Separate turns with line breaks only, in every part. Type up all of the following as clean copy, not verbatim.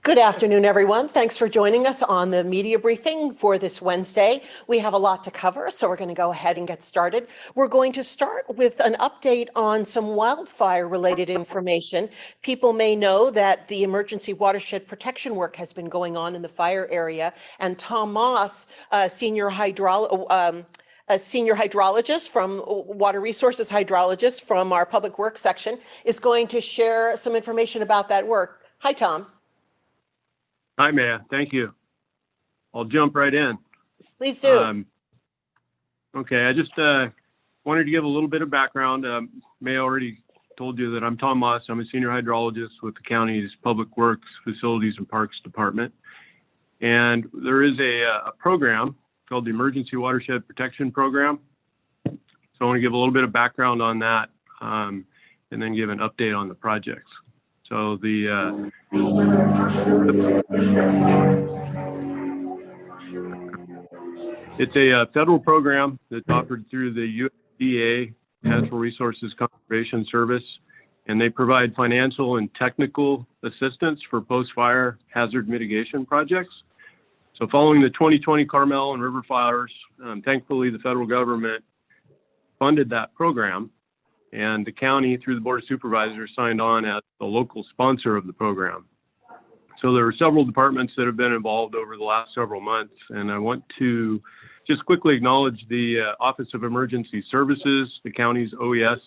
Good afternoon, everyone. Thanks for joining us on the media briefing for this Wednesday. We have a lot to cover, so we're going to go ahead and get started. We're going to start with an update on some wildfire-related information. People may know that the emergency watershed protection work has been going on in the fire area, and Tom Moss, a senior hydrologist from Water Resources hydrologist from our Public Works section, is going to share some information about that work. Hi, Tom.
Hi, Maya. Thank you. I'll jump right in.
Please do.
Okay, I just wanted to give a little bit of background. Maya already told you that I'm Tom Moss. I'm a senior hydrologist with the county's Public Works, Facilities, and Parks Department. And there is a program called the Emergency Watershed Protection Program. So I want to give a little bit of background on that and then give an update on the projects. So it's a federal program that's offered through the USDA Natural Resources Conservation Service, and they provide financial and technical assistance for post-fire hazard mitigation projects. So following the 2020 Carmel and River fires, thankfully the federal government funded that program, and the county, through the Board of Supervisors, signed on as the local sponsor of the program. So there are several departments that have been involved over the last several months, and I want to just quickly acknowledge the Office of Emergency Services, the county's OES.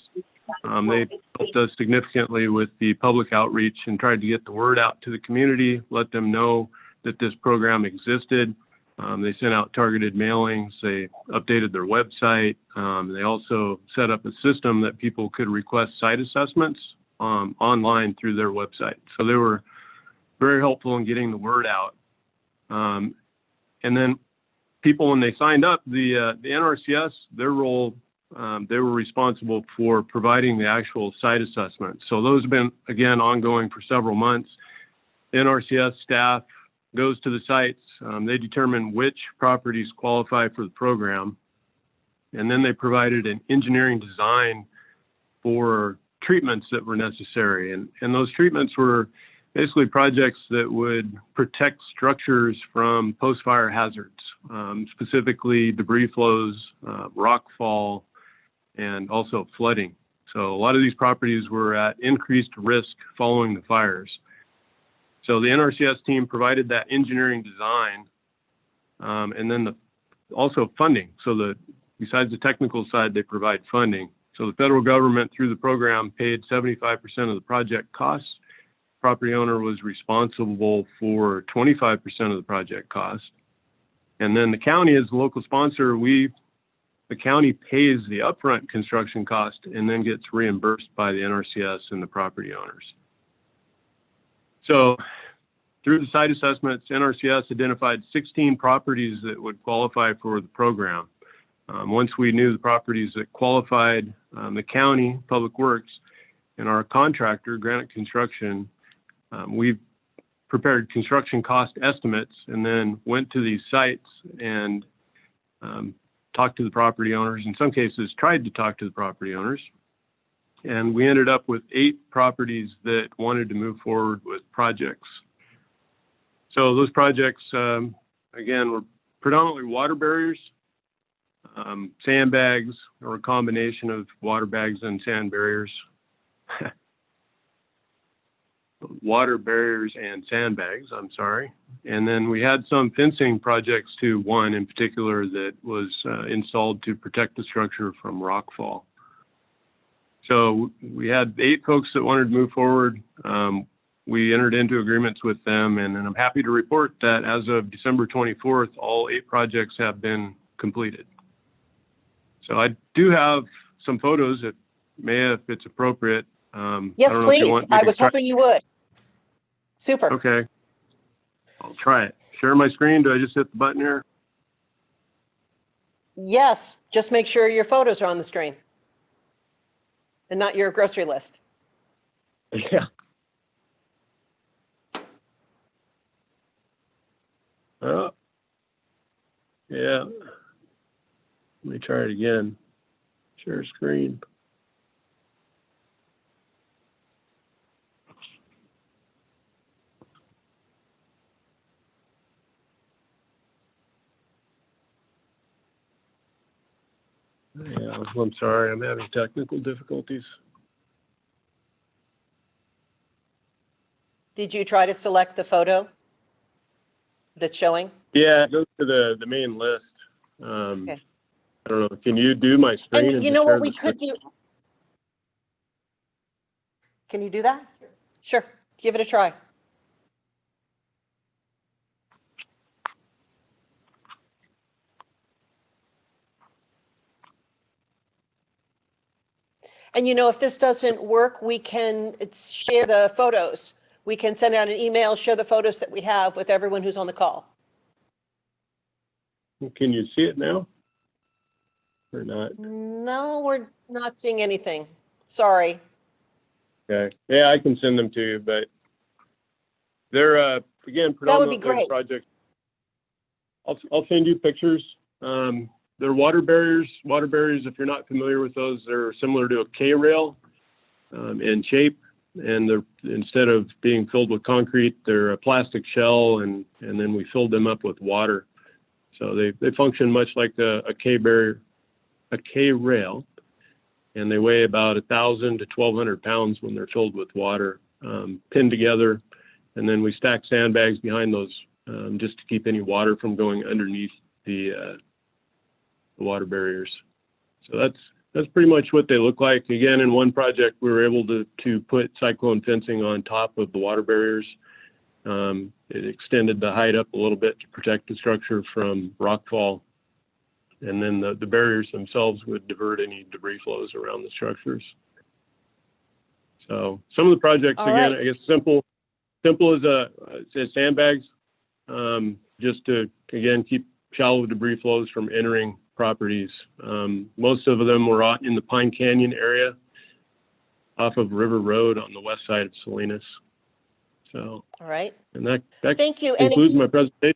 They helped us significantly with the public outreach and tried to get the word out to the community, let them know that this program existed. They sent out targeted mailings, they updated their website. They also set up a system that people could request site assessments online through their website. So they were very helpful in getting the word out. And then people, when they signed up, the NRCS, their role, they were responsible for providing the actual site assessment. So those have been, again, ongoing for several months. The NRCS staff goes to the sites, they determine which properties qualify for the program, and then they provided an engineering design for treatments that were necessary. And those treatments were basically projects that would protect structures from post-fire hazards, specifically debris flows, rock fall, and also flooding. So a lot of these properties were at increased risk following the fires. So the NRCS team provided that engineering design and then also funding. So besides the technical side, they provide funding. So the federal government, through the program, paid 75% of the project costs. Property owner was responsible for 25% of the project cost. And then the county, as the local sponsor, the county pays the upfront construction cost and then gets reimbursed by the NRCS and the property owners. So through the site assessments, NRCS identified 16 properties that would qualify for the program. Once we knew the properties that qualified, the county, Public Works, and our contractor, Granite Construction, we prepared construction cost estimates and then went to these sites and talked to the property owners, in some cases tried to talk to the property owners. And we ended up with 8 properties that wanted to move forward with projects. So those projects, again, were predominantly water barriers, sandbags, or a combination of water bags and sand barriers. Water barriers and sandbags, I'm sorry. And then we had some fencing projects too, one in particular that was installed to protect the structure from rockfall. So we had 8 folks that wanted to move forward. We entered into agreements with them, and I'm happy to report that as of December 24th, all 8 projects have been completed. So I do have some photos that if it's appropriate.
Yes, please. I was hoping you would. Super.
Okay. I'll try it. Share my screen. Do I just hit the button here?
Yes. Just make sure your photos are on the screen and not your grocery list.
Yeah. Oh. Yeah. Let me try it again. Share screen. Yeah, I'm sorry, I'm having technical difficulties.
Did you try to select the photo that's showing?
Yeah, it goes to the main list.
Okay.
I don't know, can you do my screen
And
and
you
just
know
share
what we
the screen?
could do? Can you do that? Sure, give it a try. And you know, if this doesn't work, we can share the photos. We can send out an email, share the photos that we have with everyone who's on the call.
Can you see it now? Or not?
No, we're not seeing anything. Sorry.
Okay, yeah, I can send them to you, but they're, again,
That would be
predominantly the
great.
project. I'll send you pictures. They're water barriers. Water barriers, if you're not familiar with those, they're similar to a K-rail in shape. And they're, instead of being filled with concrete, they're a plastic shell, and then we filled them up with water. So they function much like a K-barrier, a K-rail, and they weigh about 1,000 to 1,200 pounds when they're filled with water, pinned together. And then we stack sandbags behind those just to keep any water from going underneath the water barriers. So that's pretty much what they look like. Again, in one project, we were able to put cyclone fencing on top of the water barriers. It extended the height up a little bit to protect the structure from rockfall. And then the barriers themselves would divert any debris flows around the structures. So some of the projects,
All
again,
right.
I guess simple as sandbags, just to, again, keep shallow debris flows from entering properties. Most of them were out in the Pine Canyon area off of River Road on the west side of Salinas. So,
All right.
and that
Thank you.
concludes my presentation.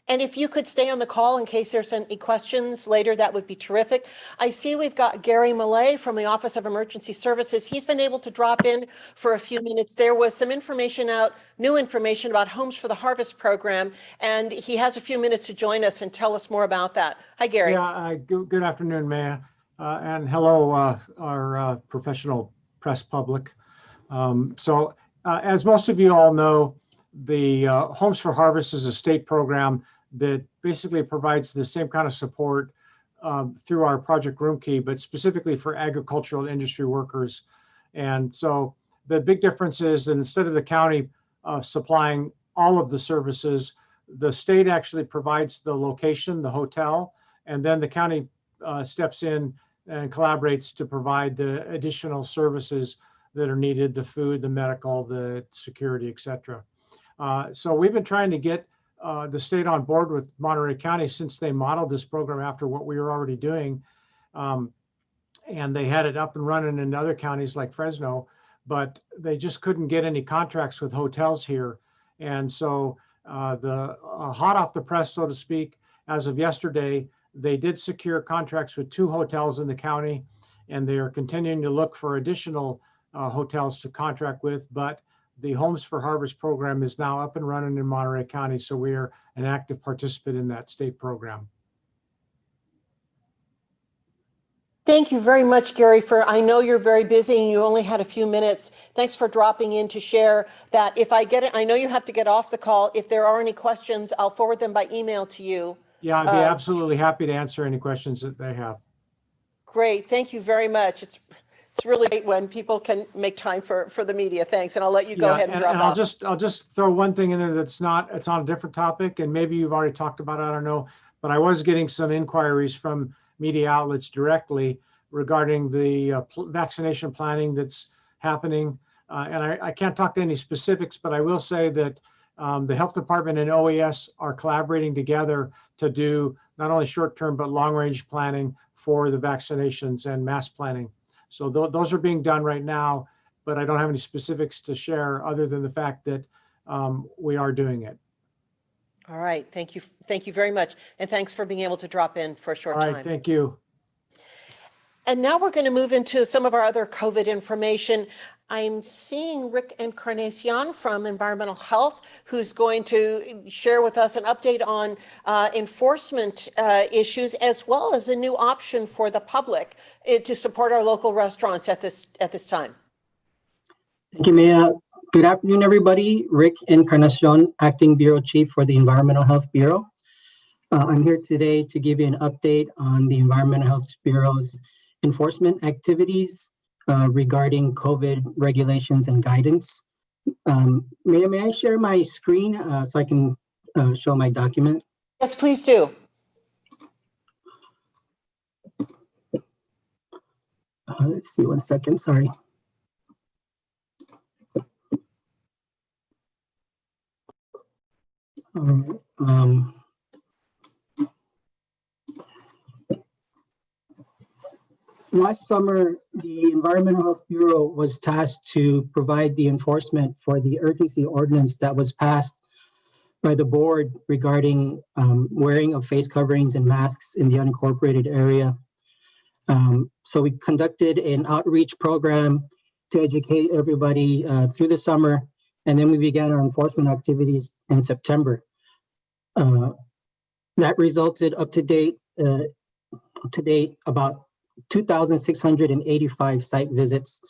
And if you could stay on the call in case there's any questions later, that would be terrific. I see we've got Gary Millay from the Office of Emergency Services. He's been able to drop in for a few minutes. There was some information out, new information about Homes for the Harvest program, and he has a few minutes to join us and tell us more about that. Hi, Gary.
Yeah, good afternoon, Maya, and hello, our professional press public. As most of you all know, the Homes for Harvest is a state program that basically provides the same kind of support through our Project Room Key, but specifically for agricultural industry workers. And so the big difference is that instead of the county supplying all of the services, the state actually provides the location, the hotel, and then the county steps in and collaborates to provide the additional services that are needed, the food, the medical, the security, et cetera. So we've been trying to get the state on board with Monterey County since they modeled this program after what we were already doing. And they had it up and running in other counties like Fresno, but they just couldn't get any contracts with hotels here. And so hot off the press, so to speak, as of yesterday, they did secure contracts with 2 hotels in the county, and they are continuing to look for additional hotels to contract with. But the Homes for Harvest program is now up and running in Monterey County, so we are an active participant in that state program.
Thank you very much, Gary, I know you're very busy and you only had a few minutes. Thanks for dropping in to share that. If I get it, I know you have to get off the call. If there are any questions, I'll forward them by email to you.
Yeah, I'd be absolutely happy to answer any questions that they have.
Great, thank you very much. It's really great when people can make time for the media. Thanks, and I'll let you go ahead and drop off.
I'll just throw one thing in there it's on a different topic, and maybe you've already talked about it, I don't know, but I was getting some inquiries from media outlets directly regarding the vaccination planning that's happening. And I can't talk to any specifics, but I will say that the health department and OES are collaborating together to do not only short-term, but long-range planning for the vaccinations and mass planning. So those are being done right now, but I don't have any specifics to share other than the fact that we are doing it.
All right, thank you. Thank you very much. And thanks for being able to drop in for a short time.
All right, thank you.
And now we're going to move into some of our other COVID information. I'm seeing Rick Encarnacion from Environmental Health, who's going to share with us an update on enforcement issues, as well as a new option for the public to support our local restaurants at this time.
Thank you, Maya. Good afternoon, everybody. Rick Encarnacion, Acting Bureau Chief for the Environmental Health Bureau. I'm here today to give you an update on the Environmental Health Bureau's enforcement activities regarding COVID regulations and guidance. May I share my screen so I can show my document?
Yes, please do.
Let's see, 1 second, sorry. All right. Last summer, the Environmental Health Bureau was tasked to provide the enforcement for the urgency ordinance that was passed by the board regarding wearing of face coverings and masks in the unincorporated area. So we conducted an outreach program to educate everybody through the summer, and then we began our enforcement activities in September. That resulted up to date about 2,685 site visits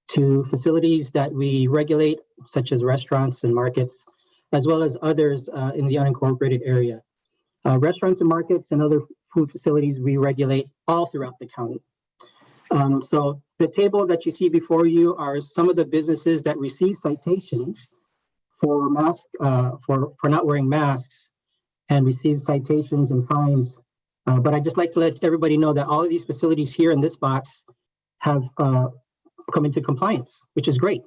to facilities that we regulate, such as restaurants and markets, as well as others in the unincorporated area. Restaurants and markets and other food facilities we regulate all throughout the county. So the table that you see before you are some of the businesses that receive citations for not wearing masks and receive citations and fines. But I'd just like to let everybody know that all of these facilities here in this box have come into compliance, which is great.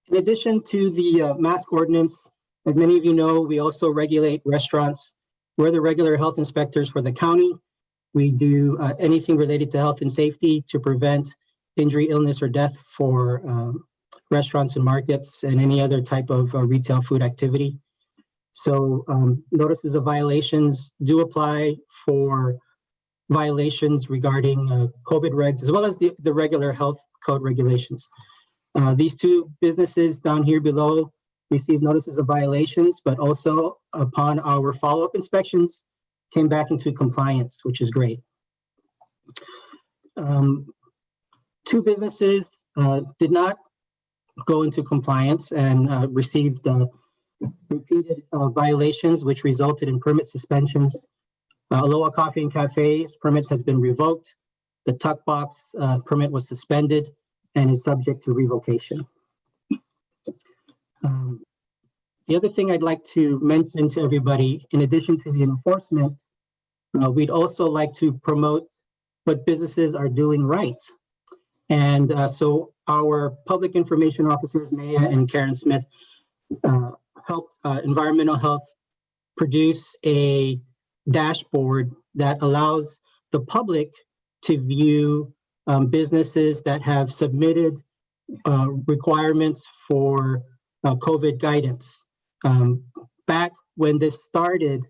In addition to the mask ordinance, as many of you know, we also regulate restaurants. We're the regular health inspectors for the county. We do anything related to health and safety to prevent injury, illness, or death for restaurants and markets and any other type of retail food activity. So notices of violations do apply for violations regarding COVID regs, as well as the regular health code regulations. These two businesses down here below received notices of violations, but also upon our follow-up inspections, came back into compliance, which is great. Two businesses did not go into compliance and received repeated violations, which resulted in permit suspensions. Aloha Coffee and Cafe's permit has been revoked. The Tuck Box permit was suspended and is subject to revocation. The other thing I'd like to mention to everybody, in addition to the enforcement, we'd also like to promote what businesses are doing right. And so our public information officers, Maya and Karen Smith, helped Environmental Health produce a dashboard that allows the public to view businesses that have submitted requirements for COVID guidance. Back when this started,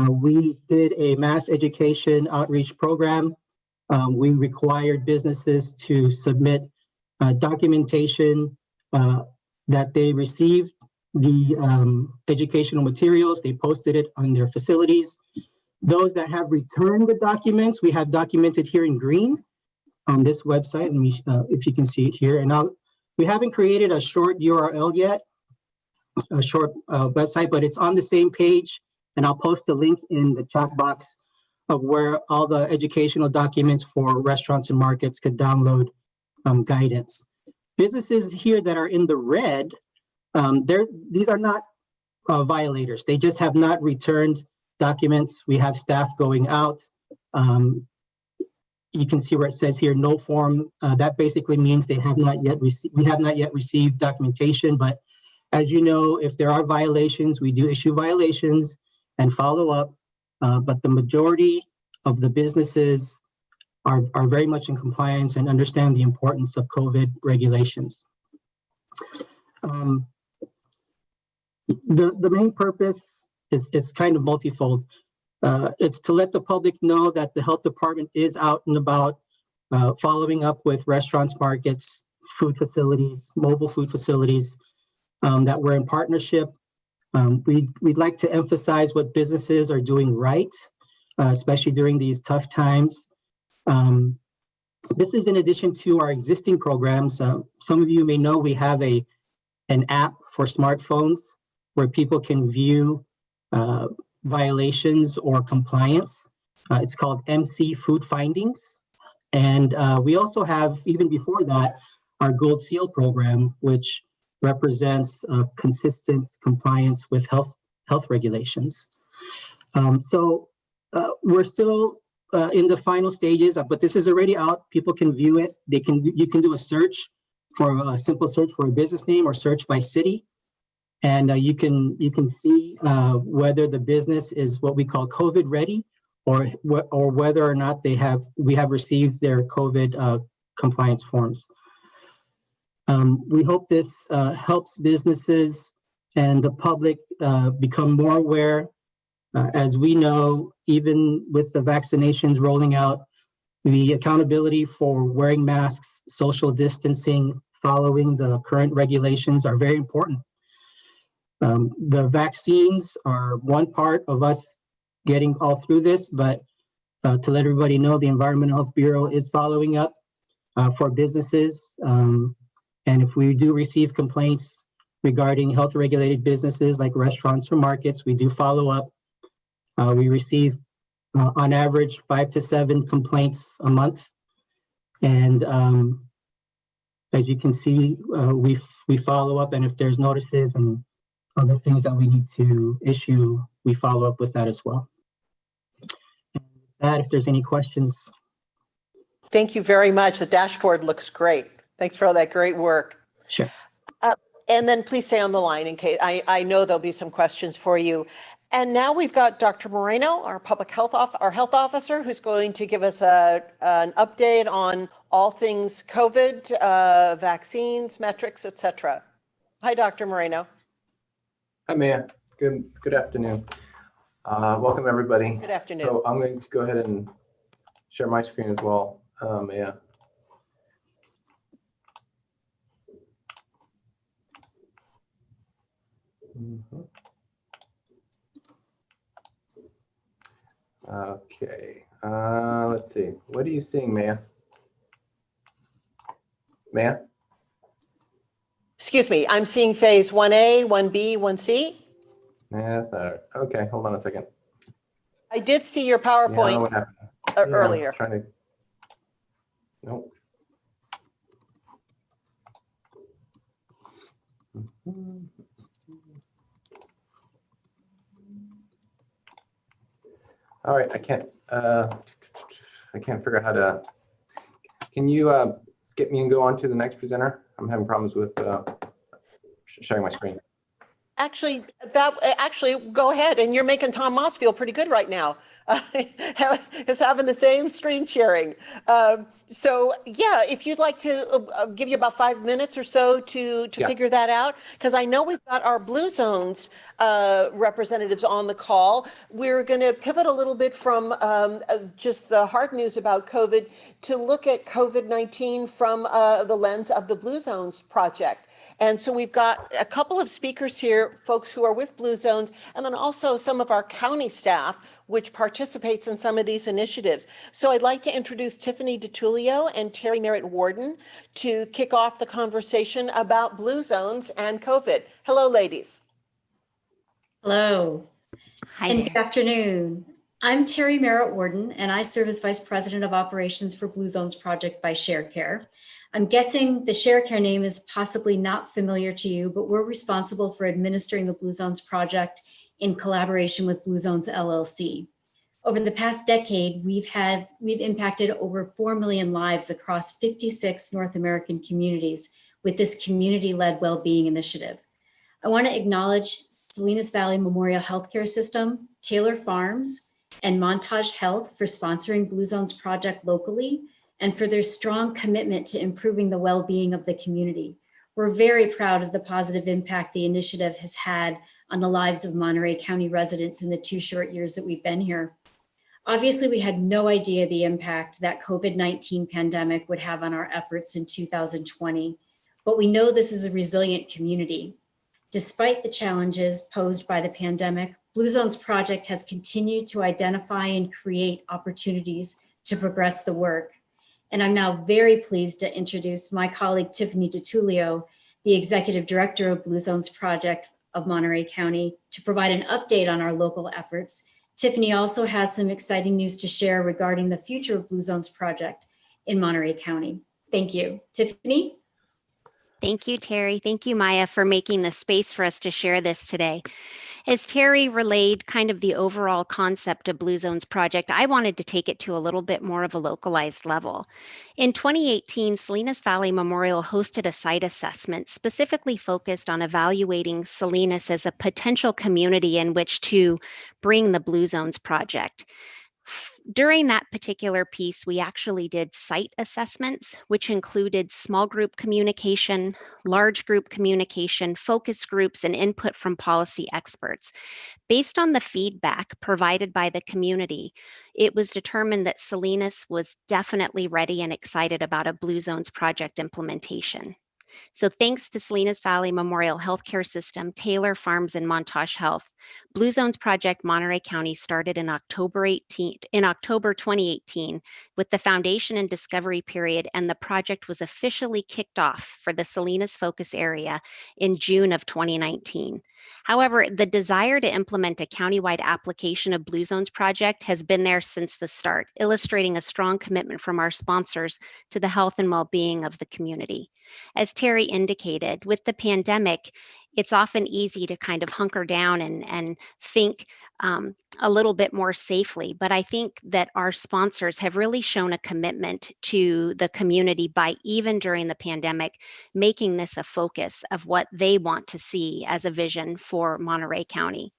we did a mass education outreach program. We required businesses to submit documentation that they received the educational materials. They posted it on their facilities. Those that have returned the documents, we have documented here in green on this website. Let me, if you can see it here. And now we haven't created a short URL yet, a short website, but it's on the same page. And I'll post a link in the chat box of where all the educational documents for restaurants and markets could download guidance. Businesses here that are in the red, these are not violators. They just have not returned documents. We have staff going out. You can see where it says here, no form. That basically means they have not yet received, we have not yet received documentation. But as you know, if there are violations, we do issue violations and follow up. But the majority of the businesses are very much in compliance and understand the importance of COVID regulations. The main purpose is kind of multifold. It's to let the public know that the health department is out and about following up with restaurants, markets, food facilities, mobile food facilities that we're in partnership. We'd like to emphasize what businesses are doing right, especially during these tough times. This is in addition to our existing programs. Some of you may know we have an app for smartphones where people can view violations or compliance. It's called MC Food Findings. And we also have, even before that, our Gold Seal program, which represents consistent compliance with health regulations. So we're still in the final stages, but this is already out. People can view it. You can do a search for a simple search for a business name or search by city, and you can see whether the business is what we call COVID ready, or whether or not we have received their COVID compliance forms. We hope this helps businesses and the public become more aware. As we know, even with the vaccinations rolling out, the accountability for wearing masks, social distancing, following the current regulations are very important. The vaccines are one part of us getting all through this, but to let everybody know, the Environmental Health Bureau is following up for businesses. And if we do receive complaints regarding health regulated businesses like restaurants or markets, we do follow up. We receive on average 5 to 7 complaints a month. And as you can see, we follow up, and if there's notices and other things that we need to issue, we follow up with that as well. And with that, if there's any questions.
Thank you very much. The dashboard looks great. Thanks for all that great work.
Sure.
And then please stay on the line in case I know there'll be some questions for you. And now we've got Dr. Moreno, our health officer, who's going to give us an update on all things COVID, vaccines, metrics, etc. Hi, Dr. Moreno.
Hi, Maya. Good afternoon. Welcome, everybody.
Good afternoon.
So I'm going to go ahead and share my screen as well, Maya. Okay, let's see. What are you seeing, Maya? Maya?
Excuse me, I'm seeing phase 1A, 1B, 1C.
Yeah, that's not it. Okay, hold on a second.
I did see your
Yeah,
PowerPoint
what happened?
earlier.
I'm trying to. Nope. All right, I can't figure out how to. Can you skip me and go on to the next presenter? I'm having problems with sharing my screen.
Actually, go ahead, and you're making Tom Moss feel pretty good right now. Is having the same screen sharing. So yeah, if you'd like to give you about 5 minutes or so to figure that out, because I know we've got our Blue Zones representatives on the call. We're going to pivot a little bit from just the hard news about COVID to look at COVID-19 from the lens of the Blue Zones project. And so we've got a couple of speakers here, folks who are with Blue Zones, and then also some of our county staff, which participates in some of these initiatives. So I'd like to introduce Tiffany Ditullio and Merritt, Warden, to kick off the conversation about Blue Zones and COVID. Hello, ladies.
Hello.
Hi
And
there.
good afternoon. I'm Merritt, Warden, and I serve as Vice President of Operations for Blue Zones Project by ShareCare. I'm guessing the ShareCare name is possibly not familiar to you, but we're responsible for administering the Blue Zones Project in collaboration with Blue Zones LLC. Over the past decade, we've impacted over 4 million lives across 56 North American communities with this community-led well-being initiative. I want to acknowledge Salinas Valley Memorial Healthcare System, Taylor Farms, and Montage Health for sponsoring Blue Zones Project locally and for their strong commitment to improving the well-being of the community. We're very proud of the positive impact the initiative has had on the lives of Monterey County residents in the 2 short years that we've been here. Obviously, we had no idea the impact that COVID-19 pandemic would have on our efforts in 2020, but we know this is a resilient community. Despite the challenges posed by the pandemic, Blue Zones Project has continued to identify and create opportunities to progress the work. And I'm now very pleased to introduce my colleague, Tiffany Ditullio, the Executive Director of Blue Zones Project of Monterey County, to provide an update on our local efforts. Tiffany also has some exciting news to share regarding the future of Blue Zones Project in Monterey County. Thank you. Tiffany?
Thank you, Terry. Thank you, Maya, for making the space for us to share this today. As Terry relayed kind of the overall concept of Blue Zones Project, I wanted to take it to a little bit more of a localized level. In 2018, Salinas Valley Memorial hosted a site assessment specifically focused on evaluating Salinas as a potential community in which to bring the Blue Zones Project. During that particular piece, we actually did site assessments, which included small group communication, large group communication, focus groups, and input from policy experts. Based on the feedback provided by the community, it was determined that Salinas was definitely ready and excited about a Blue Zones Project implementation. So thanks to Salinas Valley Memorial Healthcare System, Taylor Farms, and Montage Health, Blue Zones Project Monterey County started in October 2018 with the foundation and discovery period, and the project was officially kicked off for the Salinas focus area in June of 2019. However, the desire to implement a countywide application of Blue Zones Project has been there since the start, illustrating a strong commitment from our sponsors to the health and well-being of the community. As Terry indicated, with the pandemic, it's often easy to kind of hunker down and think a little bit more safely. But I think that our sponsors have really shown a commitment to the community by, even during the pandemic, making this a focus of what they want to see as a vision for Monterey County.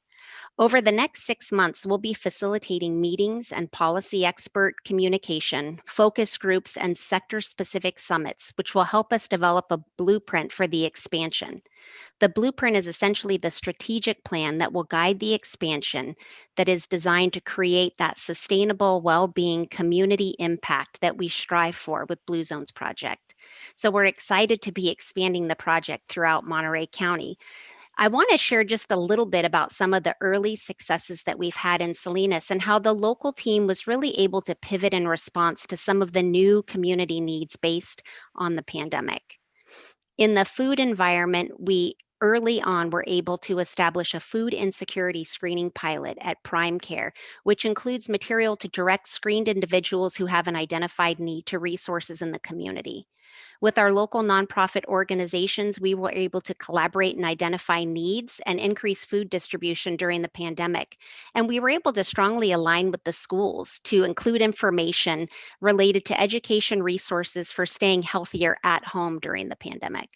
Over the next 6 months, we'll be facilitating meetings and policy expert communication, focus groups, and sector-specific summits, which will help us develop a blueprint for the expansion. The blueprint is essentially the strategic plan that will guide the expansion that is designed to create that sustainable well-being community impact that we strive for with Blue Zones Project. So we're excited to be expanding the project throughout Monterey County. I want to share just a little bit about some of the early successes that we've had in Salinas and how the local team was really able to pivot in response to some of the new community needs based on the pandemic. In the food environment, we early on were able to establish a food insecurity screening pilot at Prime Care, which includes material to direct screened individuals who have an identified need to resources in the community. With our local nonprofit organizations, we were able to collaborate and identify needs and increase food distribution during the pandemic. And we were able to strongly align with the schools to include information related to education resources for staying healthier at home during the pandemic.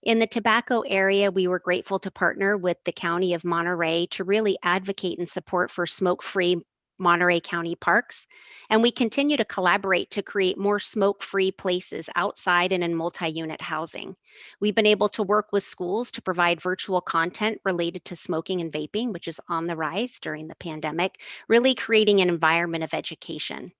In the tobacco area, we were grateful to partner with the County of Monterey to really advocate and support for smoke-free Monterey County parks. And we continue to collaborate to create more smoke-free places outside and in multi-unit housing. We've been able to work with schools to provide virtual content related to smoking and vaping, which is on the rise during the pandemic, really creating an environment of education.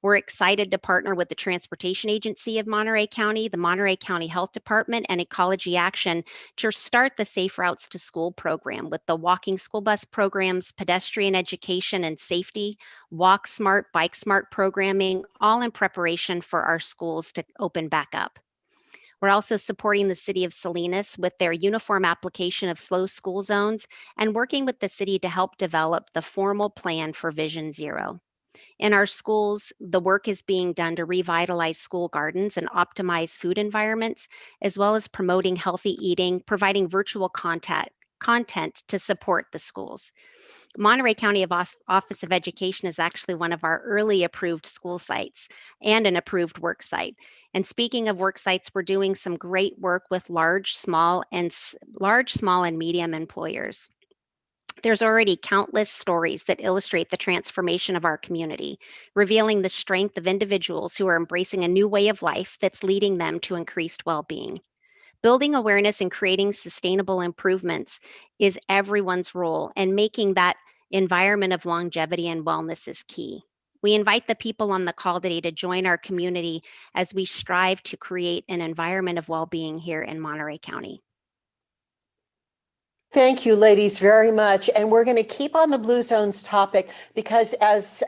We're excited to partner with the Transportation Agency of Monterey County, the Monterey County Health Department, and Ecology Action to start the Safe Routes to School program with the walking school bus programs, pedestrian education and safety, Walk Smart, Bike Smart programming, all in preparation for our schools to open back up. We're also supporting the City of Salinas with their uniform application of slow school zones and working with the city to help develop the formal plan for Vision Zero. In our schools, the work is being done to revitalize school gardens and optimize food environments, as well as promoting healthy eating, providing virtual content to support the schools. Monterey County Office of Education is actually one of our early approved school sites and an approved work site. And speaking of work sites, we're doing some great work with large, small, and medium employers. There's already countless stories that illustrate the transformation of our community, revealing the strength of individuals who are embracing a new way of life that's leading them to increased well-being. Building awareness and creating sustainable improvements is everyone's role, and making that environment of longevity and wellness is key. We invite the people on the call today to join our community as we strive to create an environment of well-being here in Monterey County.
Thank you, ladies, very much. And we're going to keep on the Blue Zones topic because, as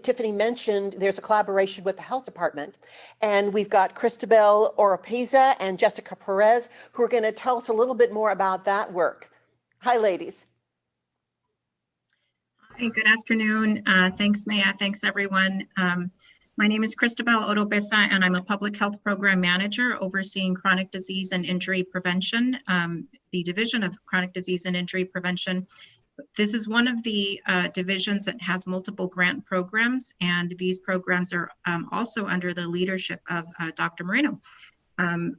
Tiffany mentioned, there's a collaboration with the health department. And we've got Cristobal Oropeza and Jessica Perez, who are going to tell us a little bit more about that work. Hi, ladies.
Hi, good afternoon. Thanks, Maya. Thanks, everyone. My name is Cristobal Oropeza, and I'm a public health program manager overseeing chronic disease and injury prevention, the Division of Chronic Disease and Injury Prevention. This is one of the divisions that has multiple grant programs, and these programs are also under the leadership of Dr. Moreno.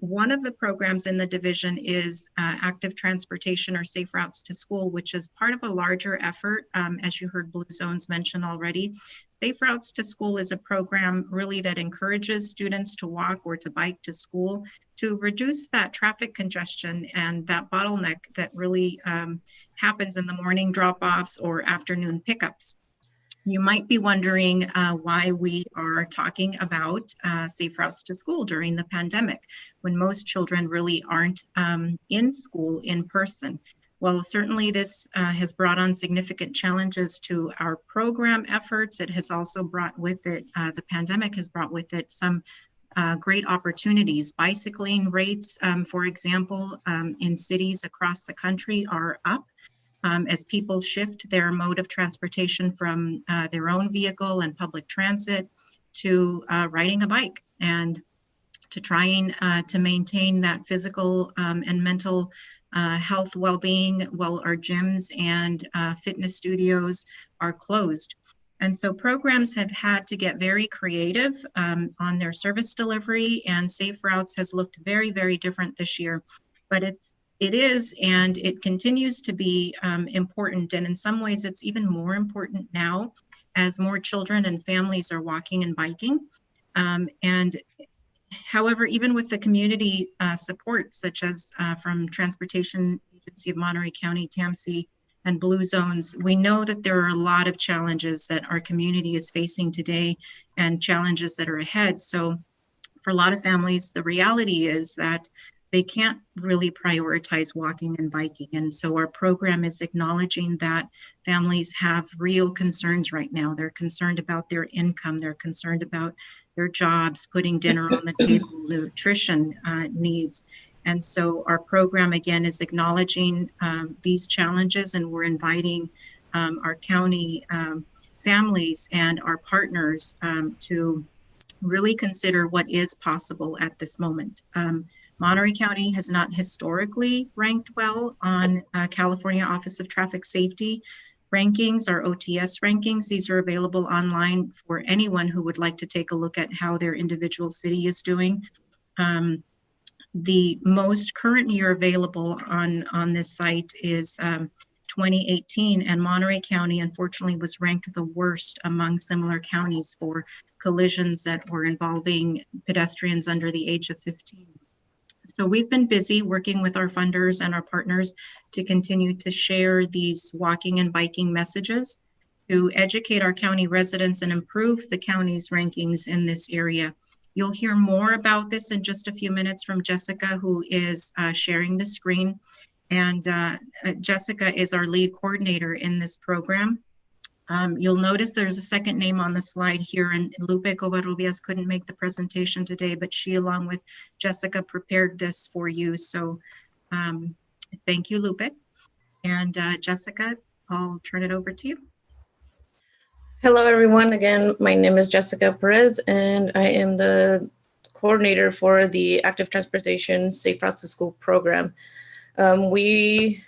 One of the programs in the division is active transportation or safe routes to school, which is part of a larger effort, as you heard Blue Zones mention already. Safe Routes to School is a program really that encourages students to walk or to bike to school to reduce that traffic congestion and that bottleneck that really happens in the morning drop-offs or afternoon pickups. You might be wondering why we are talking about safe routes to school during the pandemic when most children really aren't in school in person. Well, certainly this has brought on significant challenges to our program efforts. It has also brought with it, the pandemic has brought with it some great opportunities. Bicycling rates, for example, in cities across the country are up. As people shift their mode of transportation from their own vehicle and public transit to riding a bike and to trying to maintain that physical and mental health well-being while our gyms and fitness studios are closed. And so programs have had to get very creative on their service delivery, and Safe Routes has looked very, very different this year. But it is, and it continues to be important. And in some ways, it's even more important now as more children and families are walking and biking. However, even with the community support, such as from Transportation Agency of Monterey County, TAMC, and Blue Zones, we know that there are a lot of challenges that our community is facing today and challenges that are ahead. So for a lot of families, the reality is that they can't really prioritize walking and biking. And so our program is acknowledging that families have real concerns right now. They're concerned about their income. They're concerned about their jobs, putting dinner on the table, nutrition needs. And so our program, again, is acknowledging these challenges, and we're inviting our county families and our partners to really consider what is possible at this moment. Monterey County has not historically ranked well on California Office of Traffic Safety rankings, our OTS rankings. These are available online for anyone who would like to take a look at how their individual city is doing. The most current year available on this site is 2018, and Monterey County unfortunately was ranked the worst among similar counties for collisions that were involving pedestrians under the age of 15. So we've been busy working with our funders and our partners to continue to share these walking and biking messages to educate our county residents and improve the county's rankings in this area. You'll hear more about this in just a few minutes from Jessica, who is sharing the screen. And Jessica is our lead coordinator in this program. You'll notice there's a second name on the slide here, and Lupe Covarrubias couldn't make the presentation today, but she, along with Jessica, prepared this for you. So thank you, Lupe. And Jessica, I'll turn it over to you.
Hello, everyone. Again, my name is Jessica Perez, and I am the coordinator for the Active Transportation Safe Routes to School program. We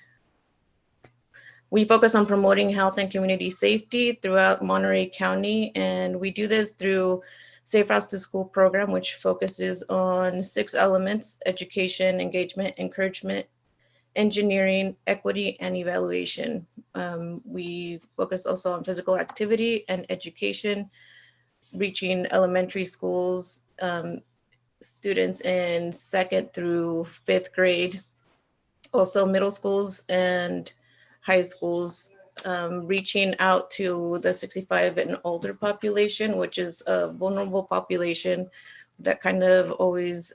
focus on promoting health and community safety throughout Monterey County, and we do this through Safe Routes to School program, which focuses on 6 elements: education, engagement, encouragement, engineering, equity, and evaluation. We focus also on physical activity and education, reaching elementary schools, students in 2nd through 5th grade, also middle schools and high schools, reaching out to the 65 and older population, which is a vulnerable population that kind of always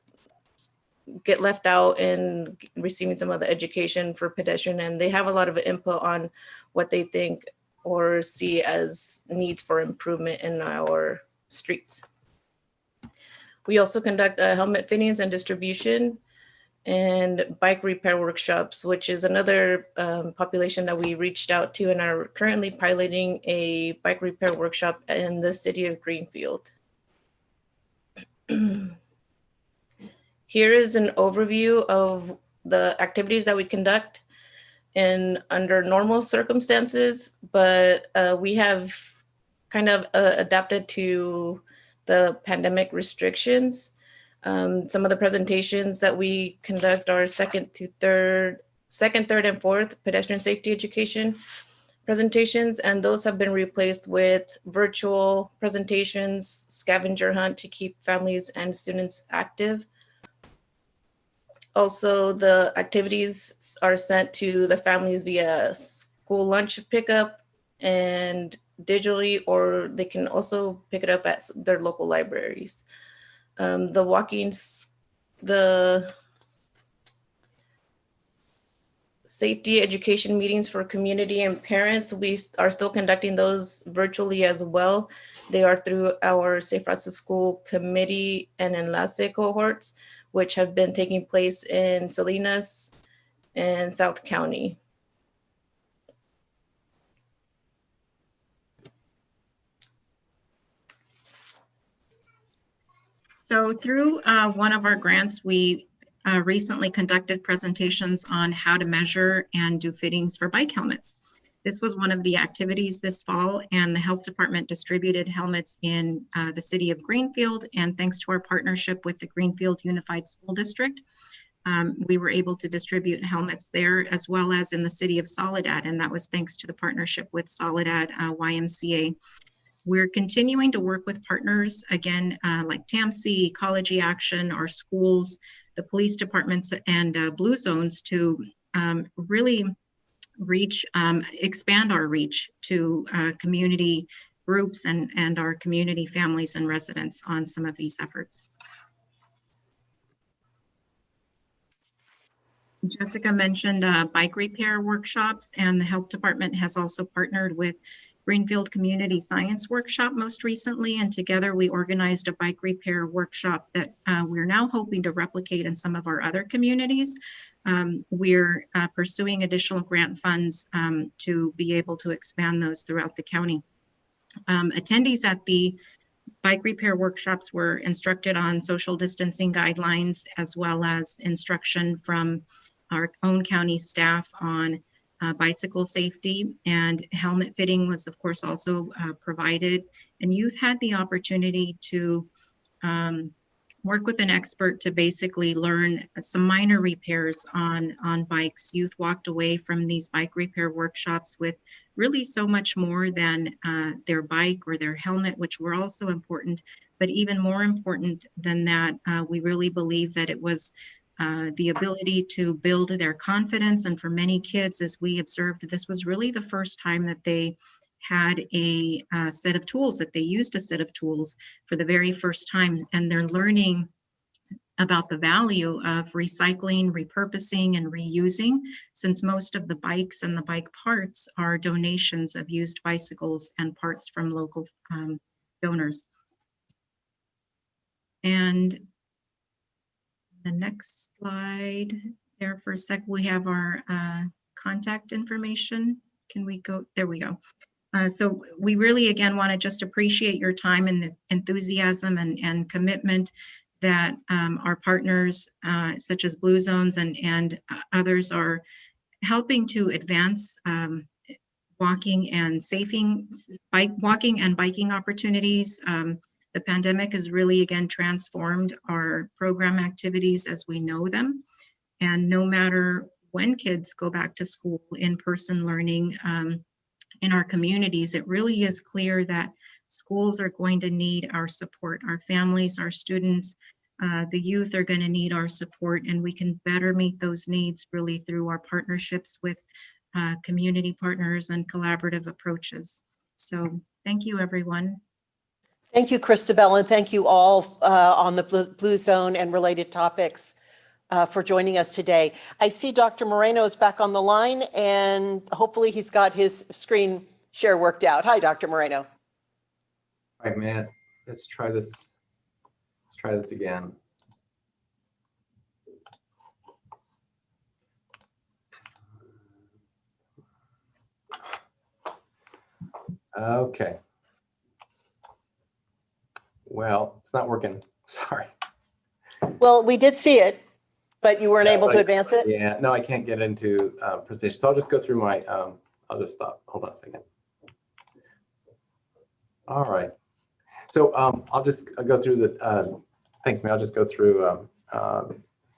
get left out in receiving some of the education for pedestrian, and they have a lot of input on what they think or see as needs for improvement in our streets. We also conduct helmet fittings and distribution and bike repair workshops, which is another population that we reached out to and are currently piloting a bike repair workshop in the city of Greenfield. Here is an overview of the activities that we conduct under normal circumstances, but we have kind of adapted to the pandemic restrictions. Some of the presentations that we conduct are second, third, and fourth pedestrian safety education presentations, and those have been replaced with virtual presentations, scavenger hunt to keep families and students active. Also, the activities are sent to the families via school lunch pickup and digitally, or they can also pick it up at their local libraries. The safety education meetings for community and parents, we are still conducting those virtually as well. They are through our Safe Routes to School committee and Enlace cohorts, which have been taking place in Salinas and South County.
So through one of our grants, we recently conducted presentations on how to measure and do fittings for bike helmets. This was one of the activities this fall, and the health department distributed helmets in the city of Greenfield. And thanks to our partnership with the Greenfield Unified School District, we were able to distribute helmets there, as well as in the city of Soledad. And that was thanks to the partnership with Soledad YMCA. We're continuing to work with partners, again, like TAMC, Ecology Action, our schools, the police departments, and Blue Zones to really expand our reach to community groups and our community families and residents on some of these efforts. Jessica mentioned bike repair workshops, and the health department has also partnered with Greenfield Community Science Workshop most recently, and together we organized a bike repair workshop that we're now hoping to replicate in some of our other communities. We're pursuing additional grant funds to be able to expand those throughout the county. Attendees at the bike repair workshops were instructed on social distancing guidelines, as well as instruction from our own county staff on bicycle safety, and helmet fitting was of course also provided. And youth had the opportunity to work with an expert to basically learn some minor repairs on bikes. Youth walked away from these bike repair workshops with really so much more than their bike or their helmet, which were also important. But even more important than that, we really believe that it was the ability to build their confidence. And for many kids, as we observed, this was really the first time that they had a set of tools, that they used a set of tools for the very first time. And they're learning about the value of recycling, repurposing, and reusing, since most of the bikes and the bike parts are donations of used bicycles and parts from local donors. And the next slide there for a sec, we have our contact information. Can we go? There we go. So we really, again, want to just appreciate your time and the enthusiasm and commitment that our partners, such as Blue Zones and others, are helping to advance walking and biking opportunities. The pandemic has really, again, transformed our program activities as we know them. And no matter when kids go back to school, in-person learning in our communities, it really is clear that schools are going to need our support. Our families, our students, the youth are going to need our support, and we can better meet those needs really through our partnerships with community partners and collaborative approaches. So thank you, everyone.
Thank you, Christabel, and thank you all on the Blue Zone and related topics for joining us today. I see Dr. Moreno is back on the line, and hopefully he's got his screen share worked out. Hi, Dr. Moreno.
All right, man, let's try this. Let's try this again. Okay. Well, it's not working. Sorry.
Well, we did see it, but you weren't able to advance it?
Yeah, no, I can't get into presentation. So I'll just go through my, I'll just stop. Hold on a second. All right. So I'll just go through the, thanks, man. I'll just go through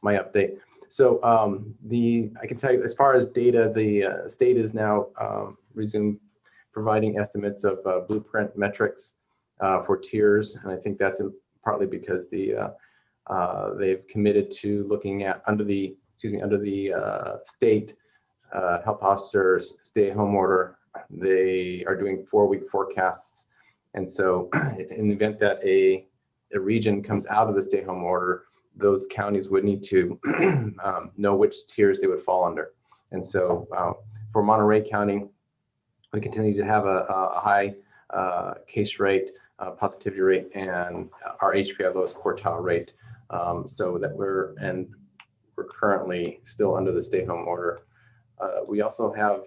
my update. So I can tell you, as far as data, the state is now resumed providing estimates of blueprint metrics for tiers. And I think that's partly because they've committed to looking at under the state health officer's stay-at-home order. They are doing 4-week forecasts. And so in the event that a region comes out of the stay-at-home order, those counties would need to know which tiers they would fall under. And so for Monterey County, we continue to have a high case rate, positivity rate, and our HPI lowest quartile rate. So that we're currently still under the stay-home order. We also have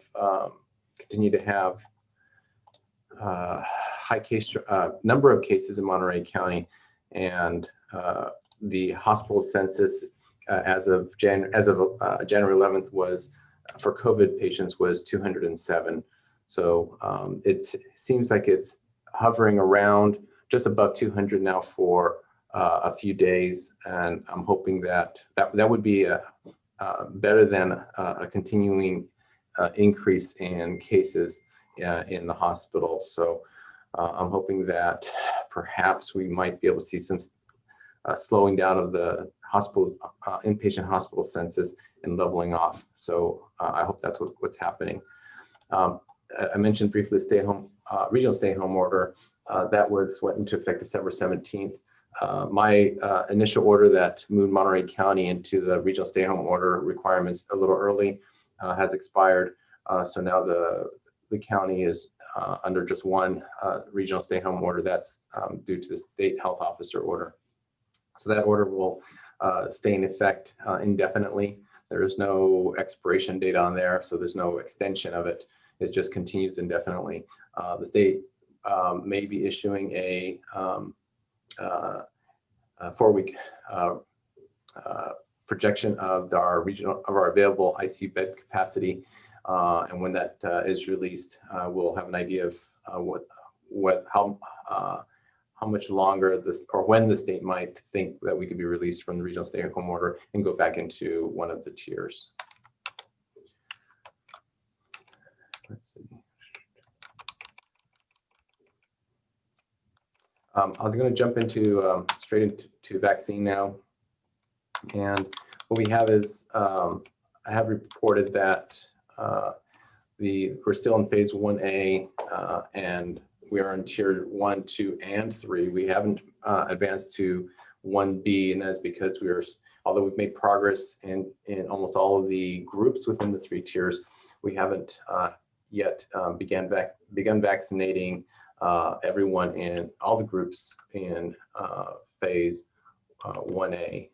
continue to have high case number of cases in Monterey County, and the hospital census as of January 11th was for COVID patients was 207. So it seems like it's hovering around just above 200 now for a few days, and I'm hoping that would be better than a continuing increase in cases in the hospital. So I'm hoping that perhaps we might be able to see some slowing down of the hospital's inpatient hospital census and leveling off. So I hope that's what's happening. I mentioned briefly the stay-home regional stay-home order that went into effect December 17th. My initial order that moved Monterey County into the regional stay-home order requirements a little early has expired. So now the county is under just one regional stay-home order that's due to the state health officer order. So that order will stay in effect indefinitely. There is no expiration date on there, so there's no extension of it. It just continues indefinitely. The state may be issuing a 4-week projection of our available ICU bed capacity, and when that is released, we'll have an idea of how much longer when the state might think that we could be released from the regional stay-at-home order and go back into one of the tiers. Let's see. I'm going to jump straight into vaccine now. And what we have is, I have reported that we're still in phase 1A, and we are in tier 1, 2, and 3. We haven't advanced to 1B, and that's because although we've made progress in almost all of the groups within the 3 tiers, we haven't yet begun vaccinating everyone in all the groups in phase 1A,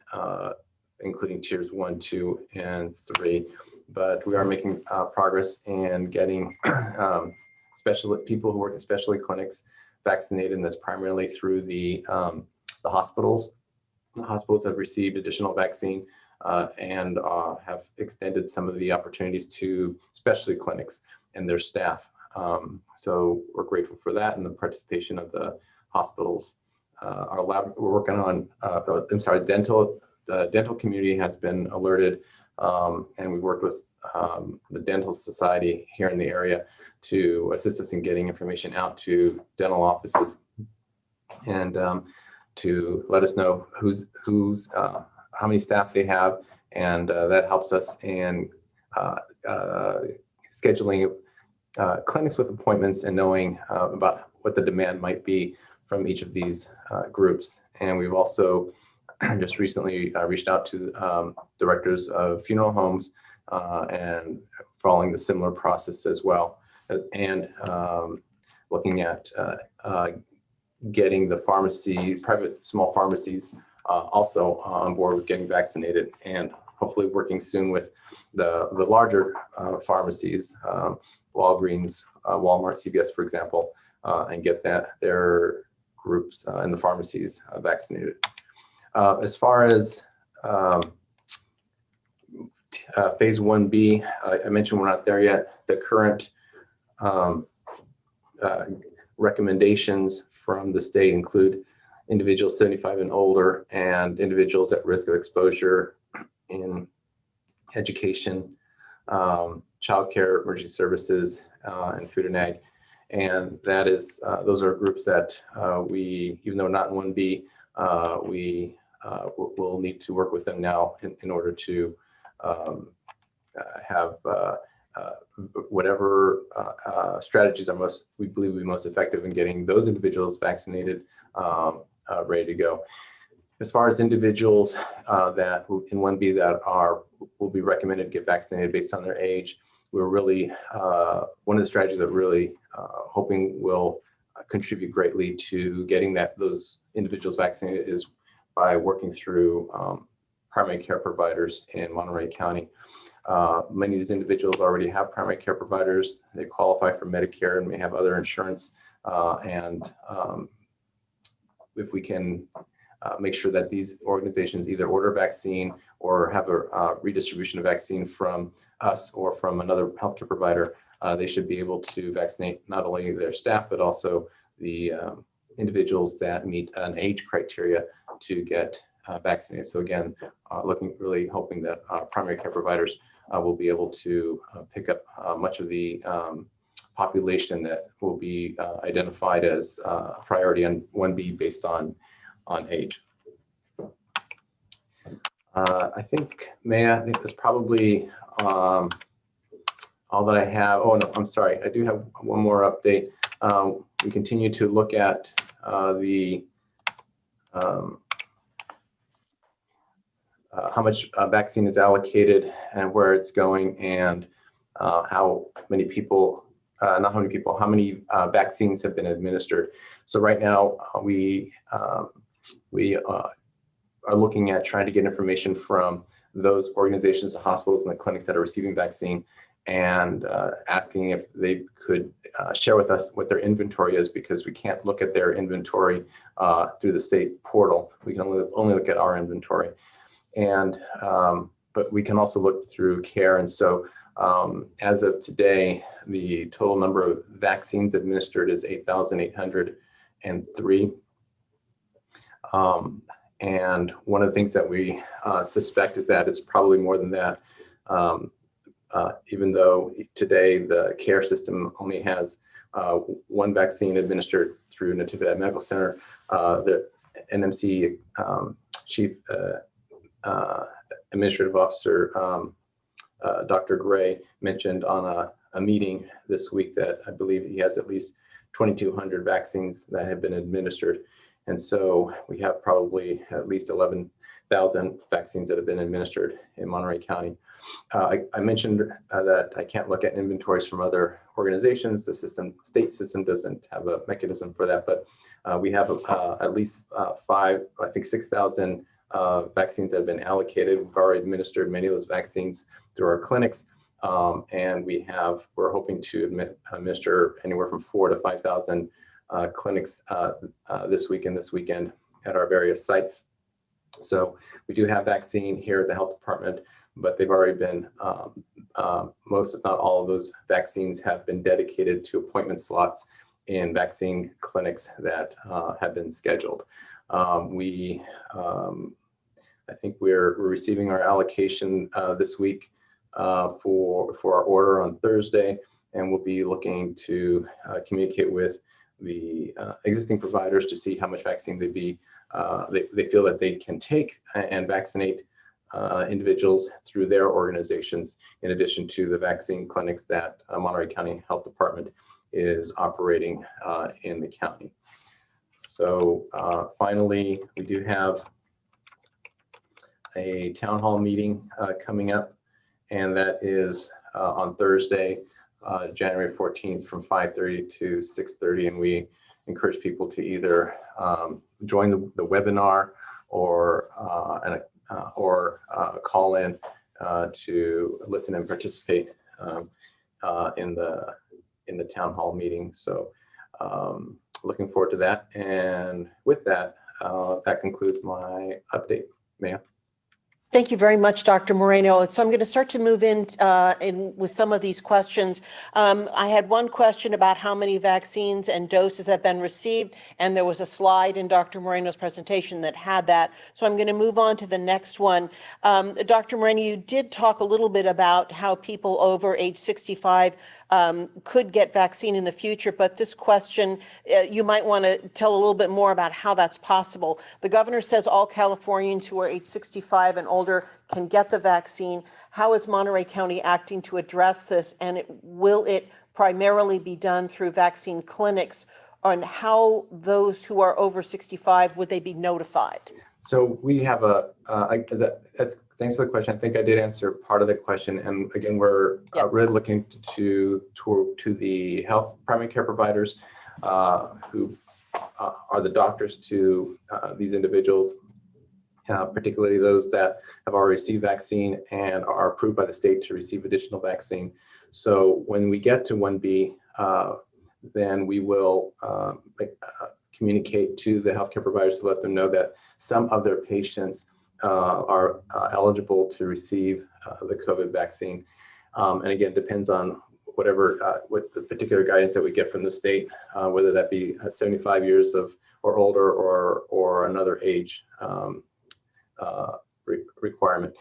including tiers 1, 2, and 3. But we are making progress in getting people who work in specialty clinics vaccinated, and that's primarily through the hospitals. The hospitals have received additional vaccine and have extended some of the opportunities to specialty clinics and their staff. So we're grateful for that and the participation of the hospitals. Our lab, we're working on, the dental community has been alerted, and we worked with the Dental Society here in the area to assist us in getting information out to dental offices and to let us know how many staff they have, and that helps us in scheduling clinics with appointments and knowing about what the demand might be from each of these groups. And we've also just recently reached out to directors of funeral homes and following the similar process as well. And looking at getting the private small pharmacies also on board with getting vaccinated, and hopefully working soon with the larger pharmacies, Walgreens, Walmart, CVS, for example, and get their groups in the pharmacies vaccinated. As far as phase 1B, I mentioned we're not there yet. The current recommendations from the state include individuals 75 and older and individuals at risk of exposure in education, childcare, emergency services, and food and ag. And that is, those are groups that we, even though not in 1B, we will need to work with them now in order to have whatever strategies are we believe will be most effective in getting those individuals vaccinated, ready to go. As far as individuals that in 1B that will be recommended to get vaccinated based on their age, we're really, one of the strategies that really hoping will contribute greatly to getting those individuals vaccinated is by working through primary care providers in Monterey County. Many of these individuals already have primary care providers. They qualify for Medicare and may have other insurance. If we can make sure that these organizations either order vaccine or have a redistribution of vaccine from us or from another healthcare provider, they should be able to vaccinate not only their staff, but also the individuals that meet an age criteria to get vaccinated. So again, really hoping that primary care providers will be able to pick up much of the population that will be identified as priority on 1B based on age. I think that's probably all that I have. Oh, no, I'm sorry. I do have one more update. We continue to look at how much vaccine is allocated and where it's going, and how many people, not how many people, how many vaccines have been administered. So right now we are looking at trying to get information from those organizations, the hospitals and the clinics that are receiving vaccine, and asking if they could share with us what their inventory is, because we can't look at their inventory through the state portal. We can only look at our inventory. And but we can also look through CARE. And so as of today, the total number of vaccines administered is 8,803. And one of the things that we suspect is that it's probably more than that. Even though today the CARE system only has one vaccine administered through Natividad Medical Center, the NMC Chief Administrative Officer, Dr. Gray, mentioned on a meeting this week that I believe he has at least 2,200 vaccines that have been administered. And so we have probably at least 11,000 vaccines that have been administered in Monterey County. I mentioned that I can't look at inventories from other organizations. The state system doesn't have a mechanism for that, but we have at least 6,000 vaccines that have been allocated. We've already administered many of those vaccines through our clinics, and we're hoping to administer anywhere from 4,000 to 5,000 clinics this week and this weekend at our various sites. So we do have vaccine here at the health department, but they've already been, most if not all of those vaccines have been dedicated to appointment slots in vaccine clinics that have been scheduled. I think we're receiving our allocation this week for our order on Thursday, and we'll be looking to communicate with the existing providers to see how much vaccine they feel that they can take and vaccinate individuals through their organizations, in addition to the vaccine clinics that Monterey County Health Department is operating in the county. So finally, we do have a town hall meeting coming up, and that is on Thursday, January 14th from 5:30 to 6:30, and we encourage people to either join the webinar or call in to listen and participate in the town hall meeting. So looking forward to that. And with that, that concludes my update, Maya.
Thank you very much, Dr. Moreno. So I'm going to start to move in with some of these questions. I had one question about how many vaccines and doses have been received, and there was a slide in Dr. Moreno's presentation that had that. So I'm going to move on to the next one. Dr. Moreno, you did talk a little bit about how people over age 65 could get vaccine in the future, but this question, you might want to tell a little bit more about how that's possible. The governor says all Californians who are age 65 and older can get the vaccine. How is Monterey County acting to address this? And will it primarily be done through vaccine clinics? And how those who are over 65, would they be notified?
So we have thanks for the question. I think I did answer part of the question. And again, we're really looking to the primary care providers who are the doctors to these individuals, particularly those that have already received vaccine and are approved by the state to receive additional vaccine. So when we get to 1B, then we will communicate to the healthcare providers to let them know that some of their patients are eligible to receive the COVID vaccine. And again, depends on what the particular guidance that we get from the state, whether that be 75 years or older or another age requirement.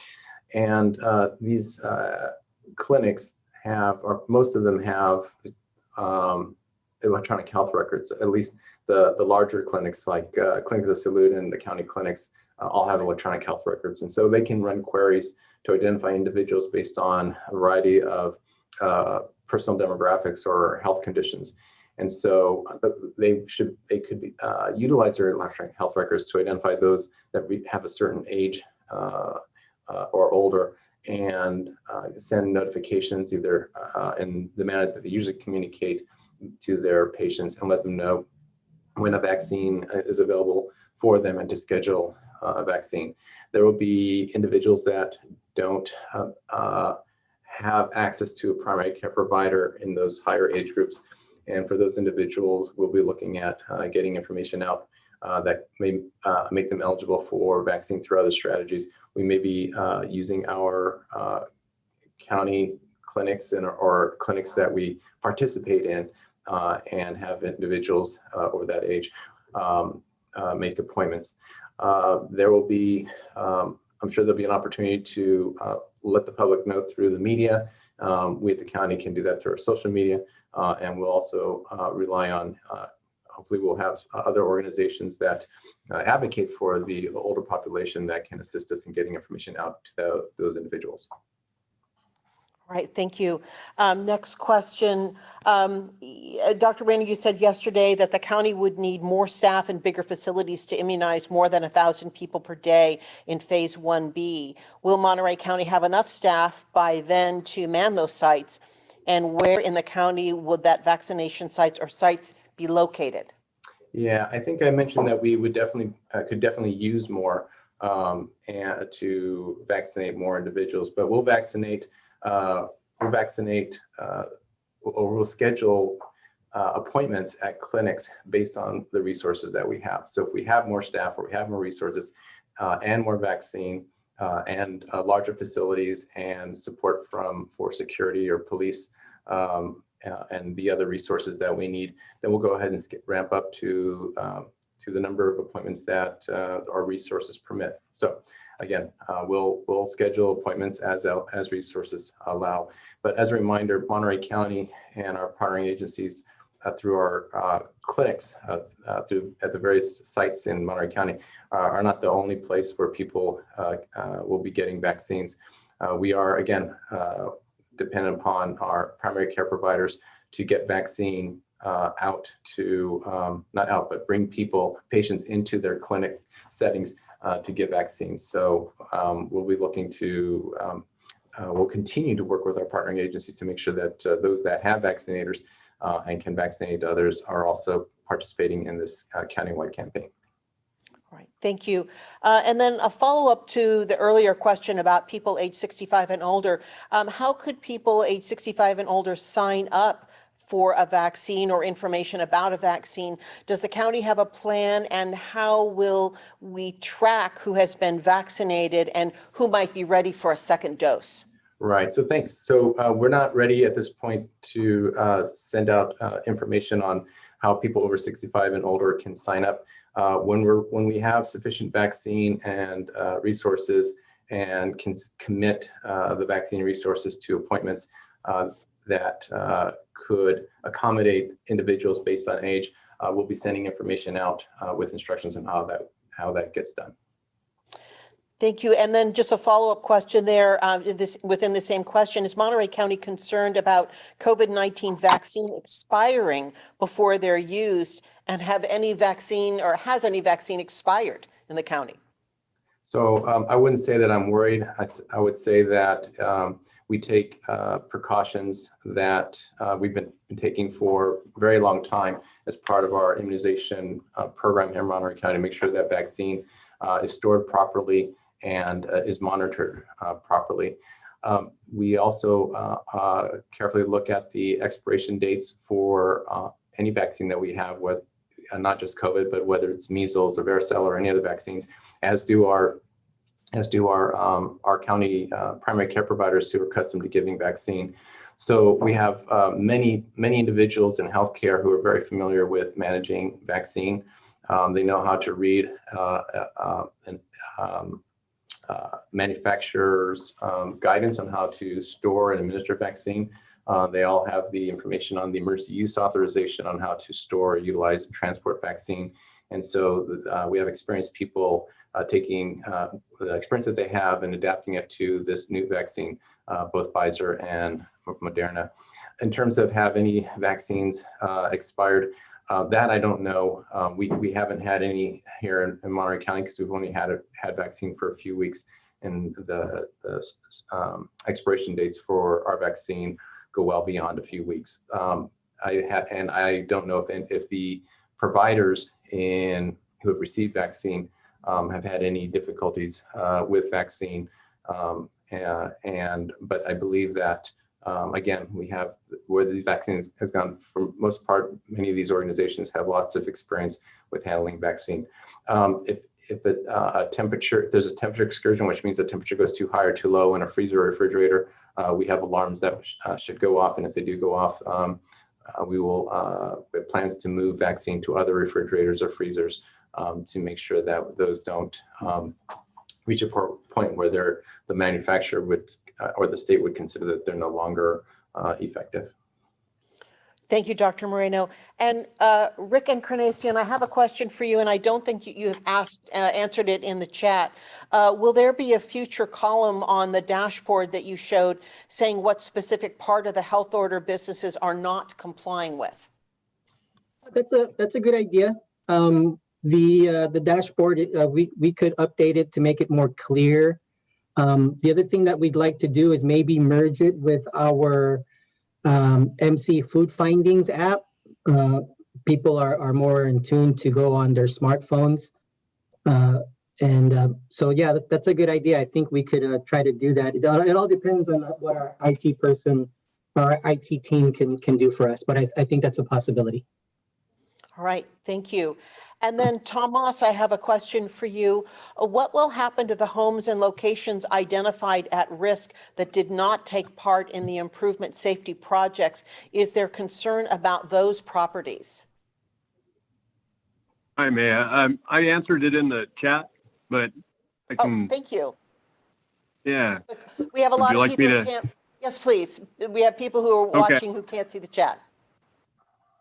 And these clinics or most of them have electronic health records. At least the larger clinics like Clinic of the Salud and the county clinics all have electronic health records. And so they can run queries to identify individuals based on a variety of personal demographics or health conditions. And so they could utilize their electronic health records to identify those that have a certain age or older, and send notifications either in the manner that they usually communicate to their patients, and let them know when a vaccine is available for them and to schedule a vaccine. There will be individuals that don't have access to a primary care provider in those higher age groups. And for those individuals, we'll be looking at getting information out that may make them eligible for vaccine through other strategies. We may be using our county clinics or clinics that we participate in and have individuals over that age make appointments. There will be, I'm sure there'll be an opportunity to let the public know through the media. We at the county can do that through our social media, and we'll also rely on, hopefully we'll have other organizations that advocate for the older population that can assist us in getting information out to those individuals.
All right, thank you. Next question. Dr. Rainey, you said yesterday that the county would need more staff and bigger facilities to immunize more than 1,000 people per day in phase 1B. Will Monterey County have enough staff by then to man those sites? And where in the county would that vaccination sites or sites be located?
Yeah, I think I mentioned that we would could definitely use more and to vaccinate more individuals, but we'll schedule appointments at clinics based on the resources that we have. So if we have more staff or we have more resources and more vaccine and larger facilities and support for security or police and the other resources that we need, then we'll go ahead and ramp up to the number of appointments that our resources permit. So again, we'll schedule appointments as resources allow. But as a reminder, Monterey County and our partnering agencies through our clinics through at the various sites in Monterey County are not the only place where people will be getting vaccines. We are, again, dependent upon our primary care providers to get vaccine out to, not out, but bring patients into their clinic settings to get vaccines. So we'll be looking to, we'll continue to work with our partnering agencies to make sure that those that have vaccinators and can vaccinate others are also participating in this countywide campaign.
All right, thank you. And then a follow-up to the earlier question about people age 65 and older. How could people age 65 and older sign up for a vaccine or information about a vaccine? Does the county have a plan, and how will we track who has been vaccinated and who might be ready for a second dose?
Right, so thanks. So we're not ready at this point to send out information on how people over 65 and older can sign up. When we have sufficient vaccine and resources and can commit the vaccine resources to appointments that could accommodate individuals based on age, we'll be sending information out with instructions on how that gets done.
Thank you. And then just a follow-up question there, within the same question, is Monterey County concerned about COVID-19 vaccine expiring before they're used, and have any vaccine, or has any vaccine expired in the county?
So I wouldn't say that I'm worried. I would say that we take precautions that we've been taking for a very long time as part of our immunization program here in Monterey County to make sure that vaccine is stored properly and is monitored properly. We also carefully look at the expiration dates for any vaccine that we have, with not just COVID, but whether it's measles or varicella or any other vaccines, as do our county primary care providers who are accustomed to giving vaccine. So we have many individuals in healthcare who are very familiar with managing vaccine. They know how to read manufacturers' guidance on how to store and administer vaccine. They all have the information on the emergency use authorization on how to store, utilize, and transport vaccine. And so we have experienced people taking the experience that they have and adapting it to this new vaccine, both Pfizer and Moderna. In terms of have any vaccines expired, that I don't know. We haven't had any here in Monterey County because we've only had vaccine for a few weeks, and the expiration dates for our vaccine go well beyond a few weeks. I don't know if the providers who have received vaccine have had any difficulties with vaccine, but I believe that again, we have where these vaccines has gone. For most part, many of these organizations have lots of experience with handling vaccine. If there's a temperature excursion, which means the temperature goes too high or too low in a freezer or refrigerator, we have alarms that should go off, and if they do go off, we have plans to move vaccine to other refrigerators or freezers to make sure that those don't reach a point where the manufacturer would or the state would consider that they're no longer effective.
Thank you, Dr. Moreno. And Rick and Carnacion, I have a question for you, and I don't think you have answered it in the chat. Will there be a future column on the dashboard that you showed saying what specific part of the health order businesses are not complying with?
That's a good idea. The dashboard, we could update it to make it more clear. The other thing that we'd like to do is maybe merge it with our MC Food Findings app. People are more in tune to go on their smartphones. So yeah, that's a good idea. I think we could try to do that. It all depends on what our IT person or our IT team can do for us, but I think that's a possibility.
All right, thank you. And then Tomas, I have a question for you. What will happen to the homes and locations identified at risk that did not take part in the improvement safety projects? Is there concern about those properties?
Hi, Maya. I answered it in the chat, but I can.
Oh, thank you.
Yeah.
We have a lot of people who
to...
can't. Yes, please. We have people who are watching who can't see the chat.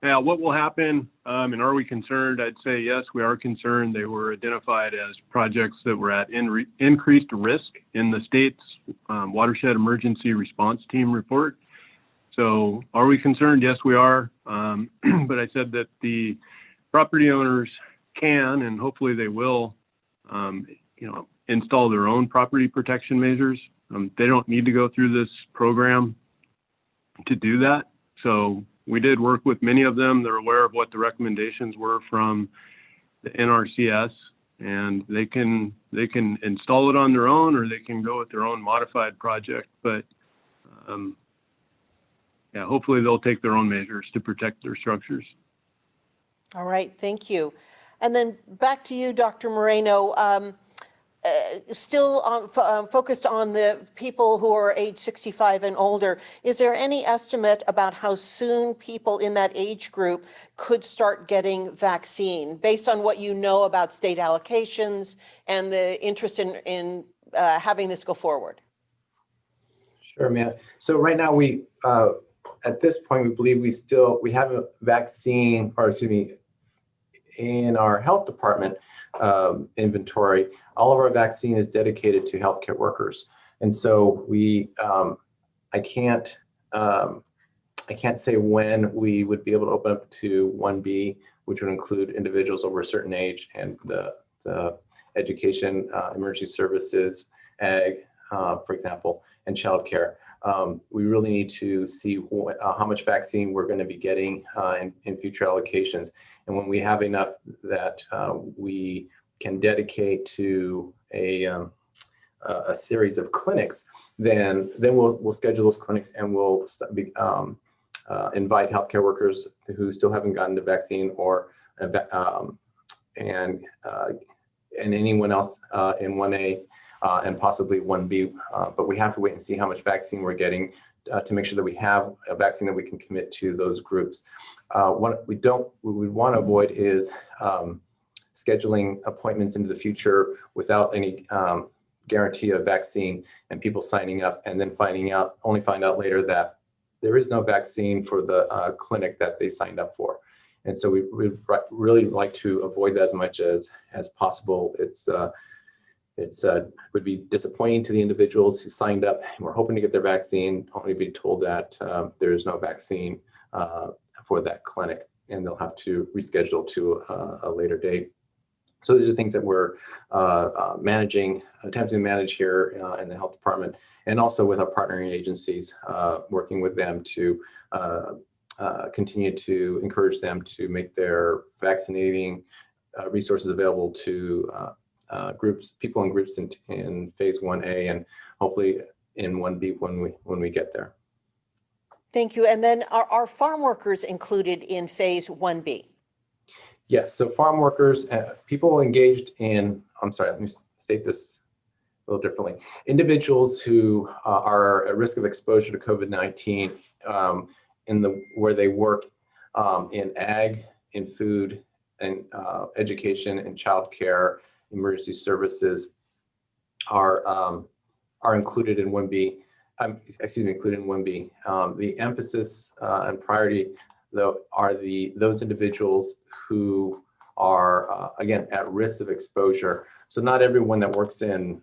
Yeah, what will happen, and are we concerned? I'd say yes, we are concerned. They were identified as projects that were at increased risk in the state's Watershed Emergency Response Team report. So are we concerned? Yes, we are. But I said that the property owners can, and hopefully they will, install their own property protection measures. They don't need to go through this program to do that. So we did work with many of them. They're aware of what the recommendations were from the NRCS, and they can install it on their own, or they can go with their own modified project. But yeah, hopefully they'll take their own measures to protect their structures.
All right, thank you. And then back to you, Dr. Moreno. Still focused on the people who are age 65 and older, is there any estimate about how soon people in that age group could start getting vaccine based on what you know about state allocations and the interest in having this go forward?
Sure, Mia. So right now we, at this point, we believe we have a vaccine, or excuse me, in our health department inventory. All of our vaccine is dedicated to healthcare workers, and so I can't say when we would be able to open up to 1B, which would include individuals over a certain age, and the education, emergency services, ag, for example, and childcare. We really need to see how much vaccine we're going to be getting in future allocations. And when we have enough that we can dedicate to a series of clinics, then we'll schedule those clinics, and we'll invite healthcare workers who still haven't gotten the vaccine, or and anyone else in 1A and possibly 1B. But we have to wait and see how much vaccine we're getting to make sure that we have a vaccine that we can commit to those groups. What we want to avoid is scheduling appointments into the future without any guarantee of vaccine, and people signing up and then only find out later that there is no vaccine for the clinic that they signed up for. And so we'd really like to avoid that as much as possible. It would be disappointing to the individuals who signed up and were hoping to get their vaccine, only to be told that there is no vaccine for that clinic, and they'll have to reschedule to a later date. So these are things that we're attempting to manage here in the health department, and also with our partnering agencies, working with them to continue to encourage them to make their vaccinating resources available to people in groups in phase 1A, and hopefully in 1B when we get there.
Thank you. And then are farm workers included in phase 1B?
Yes, so farm workers, people engaged in, I'm sorry, let me state this a little differently. Individuals who are at risk of exposure to COVID-19 where they work in ag, in food, and education, and childcare, emergency services are included in 1B. Included in 1B. The emphasis and priority, though, are those individuals who are again at risk of exposure. So not everyone that works in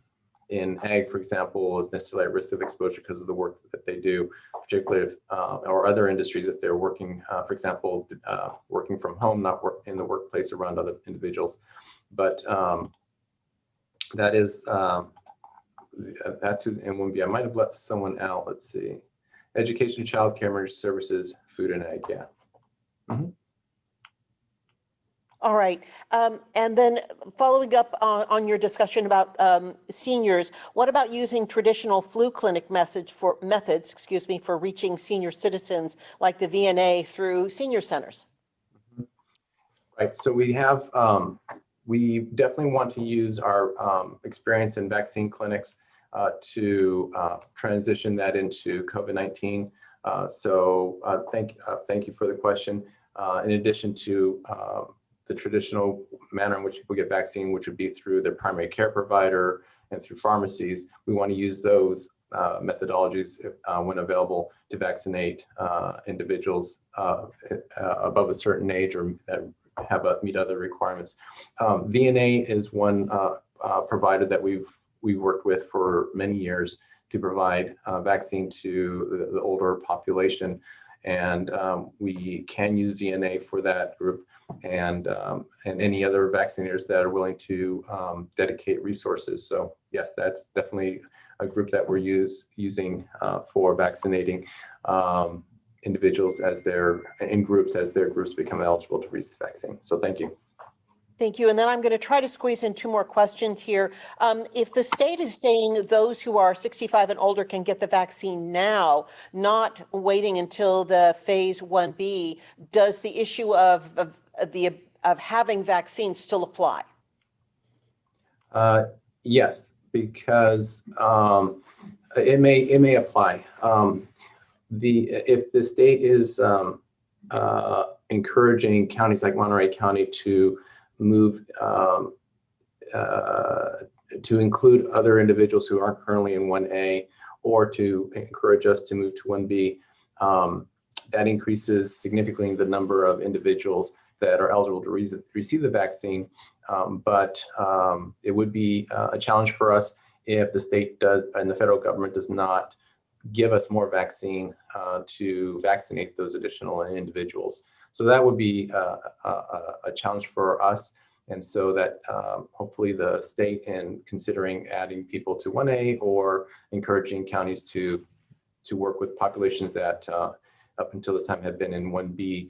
ag, for example, is necessarily at risk of exposure because of the work that they do, particularly or other industries if they're working, for example, working from home, not in the workplace around other individuals. But that's who's in 1B. I might have left someone out. Let's see. Education, childcare, emergency services, food, and ag. Yeah. Mm-hmm.
All right. And then following up on your discussion about seniors, what about using traditional flu clinic methods for reaching senior citizens like the VNA through senior centers?
Right. So we have, we definitely want to use our experience in vaccine clinics to transition that into COVID-19. So thank you for the question. In addition to the traditional manner in which people get vaccine, which would be through their primary care provider and through pharmacies, we want to use those methodologies when available to vaccinate individuals above a certain age or that meet other requirements. VNA is one provider that we've worked with for many years to provide vaccine to the older population. And we can use VNA for that group and any other vaccinators that are willing to dedicate resources. So yes, that's definitely a group that we're using for vaccinating individuals as their groups become eligible to receive the vaccine. So thank you.
Thank you. And then I'm going to try to squeeze in 2 more questions here. If the state is saying those who are 65 and older can get the vaccine now, not waiting until the phase 1B, does the issue of having vaccines still apply?
Yes, because it may apply. If the state is encouraging counties like Monterey County to move to include other individuals who aren't currently in 1A, or to encourage us to move to 1B, that increases significantly the number of individuals that are eligible to receive the vaccine. But it would be a challenge for us if the state does and the federal government does not give us more vaccine to vaccinate those additional individuals. So that would be a challenge for us. And so that hopefully the state, in considering adding people to 1A or encouraging counties to work with populations that up until this time had been in 1B,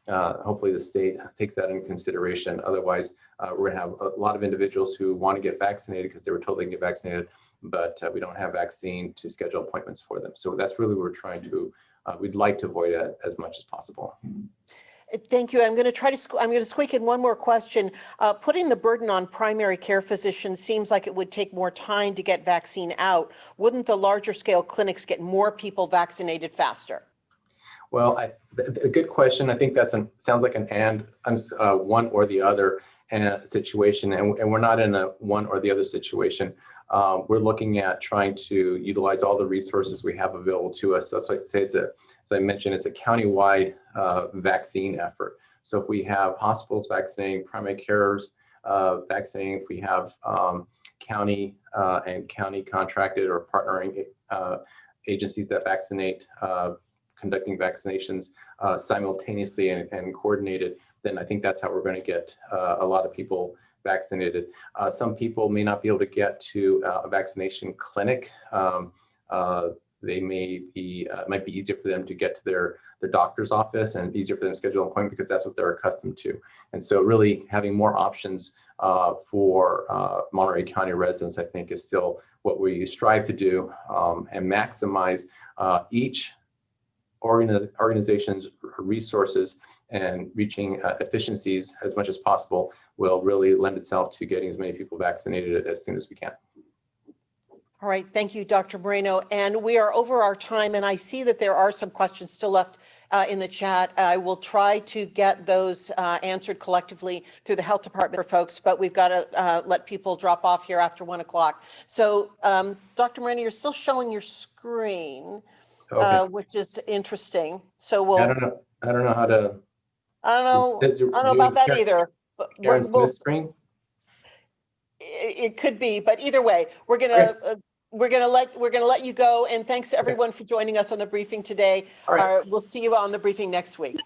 hopefully the state takes that into consideration. Otherwise, we're going to have a lot of individuals who want to get vaccinated because they were told they can get vaccinated, but we don't have vaccine to schedule appointments for them. So that's really what we're trying to, we'd like to avoid it as much as possible.
Thank you. I'm going to squeak in one more question. Putting the burden on primary care physicians seems like it would take more time to get vaccine out. Wouldn't the larger scale clinics get more people vaccinated faster?
Well, a good question. I think sounds like an one or the other situation, and we're not in a one or the other situation. We're looking at trying to utilize all the resources we have available to us. So that's why I say as I mentioned, it's a countywide vaccine effort. So if we have hospitals vaccinating, primary carers vaccinating, if we have county and county contracted or partnering agencies that vaccinate, conducting vaccinations simultaneously and coordinated, then I think that's how we're going to get a lot of people vaccinated. Some people may not be able to get to a vaccination clinic. They may be, it might be easier for them to get to their doctor's office, and easier for them to schedule an appointment because that's what they're accustomed to. And so really having more options for Monterey County residents, I think, is still what we strive to do, and maximize each organization's resources, and reaching efficiencies as much as possible will really lend itself to getting as many people vaccinated as soon as we can.
All right, thank you, Dr. Moreno. And we are over our time, and I see that there are some questions still left in the chat. I will try to get those answered collectively through the health department for folks, but we've got to let people drop off here after 1 o'clock. So Dr. Moreno, you're still showing your screen,
Okay.
which is interesting. So we'll,
I don't know how to.
I don't know about that either. But
Karen Smith screen?
It could be, but either way, we're gonna let you go. And thanks everyone for joining us on the briefing today.
All right.
We'll see you on the briefing next week.